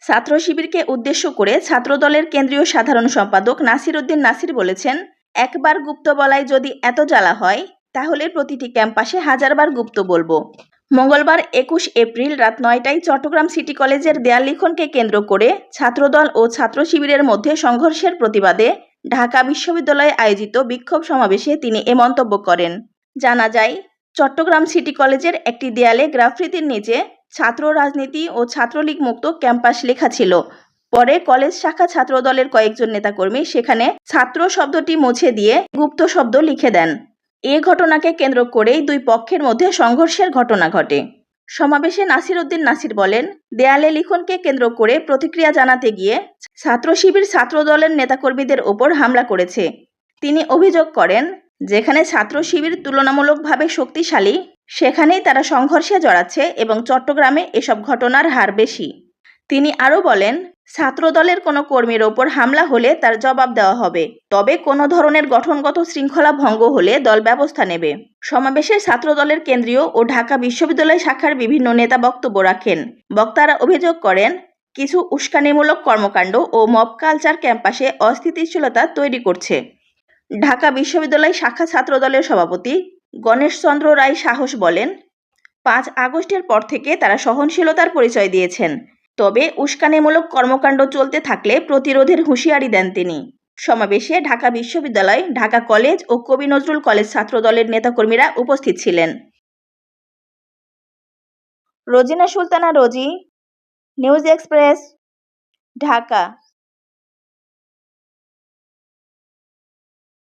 ছাত্র শিবিরকে উদ্দেশ্য করে ছাত্রদলের কেন্দ্রীয় সাধারণ সম্পাদক নাসির উদ্দিন নাসির বলেছেন, একবার গুপ্ত বলায় যদি এত জ্বালা হয় তাহলে প্রতিটি ক্যাম্পাসে হাজারবার গুপ্ত বলবো। মঙ্গলবার ২১ এপ্রিল রাত ৯টায় চট্টগ্রাম সিটি কলেজের দেয়াল লিখনকে কেন্দ্র করে ছাত্রদল ও ছাত্র শিবিরের মধ্যে সংঘর্ষের প্রতিবাদে ঢাকা বিশ্ববিদ্যালয়ে আয়োজিত বিক্ষোভ সমাবেশে তিনি এ মন্তব্য করেন। জানা যায়, চট্টগ্রাম সিটি কলেজের একটি দেয়ালে গ্রাফিতির নিচে ছাত্র রাজনীতি ও ছাত্রলীগ মুক্ত ক্যাম্পাস লেখা ছিল। পরে কলেজ শাখা ছাত্রদলের কয়েকজন নেতাকর্মী সেখানে ছাত্র শব্দটি মুছে দিয়ে গুপ্ত শব্দ লিখে দেন। এ ঘটনাকে কেন্দ্র করেই দুই পক্ষের মধ্যে সংঘর্ষের ঘটনা ঘটে। সমাবেশে নাসির উদ্দিন নাসির বলেন, দেয়ালে লিখনকে কেন্দ্র করে প্রতিক্রিয়া জানাতে গিয়ে ছাত্র শিবির ছাত্রদলের নেতাকর্মীদের ওপর হামলা করেছে। তিনি অভিযোগ করেন, যেখানে ছাত্র শিবির তুলনামূলকভাবে শক্তিশালী সেখানেই তারা সংঘর্ষে জড়াচ্ছে এবং চট্টগ্রামে এসব ঘটনার হার বেশি। তিনি আরও বলেন, ছাত্রদলের কোনো কর্মীর ওপর হামলা হলে তার জবাব দেওয়া হবে, তবে কোনো ধরনের গঠনগত শৃঙ্খলা ভঙ্গ হলে দল ব্যবস্থা নেবে। সমাবেশে ছাত্রদলের কেন্দ্রীয় ও ঢাকা বিশ্ববিদ্যালয় শাখার বিভিন্ন নেতা বক্তব্য রাখেন। বক্তারা অভিযোগ করেন, কিছু উস্কানিমূলক কর্মকাণ্ড ও মব কালচার ক্যাম্পাসে অস্থিতিশীলতা তৈরি করছে। ঢাকা বিশ্ববিদ্যালয় শাখা ছাত্রদলের সভাপতি গণেশচন্দ্র রায় সাহস বলেন, ৫ আগস্টের পর থেকে তারা সহনশীলতার পরিচয় দিয়েছেন, তবে উস্কানিমূলক কর্মকাণ্ড চলতে থাকলে প্রতিরোধের হুঁশিয়ারি দেন তিনি। সমাবেশে ঢাকা বিশ্ববিদ্যালয়, ঢাকা কলেজ ও কবি নজরুল কলেজ ছাত্রদলের নেতাকর্মীরা উপস্থিত ছিলেন। রোজিনা সুলতানা রোজি, নিউজ এক্সপ্রেস, ঢাকা।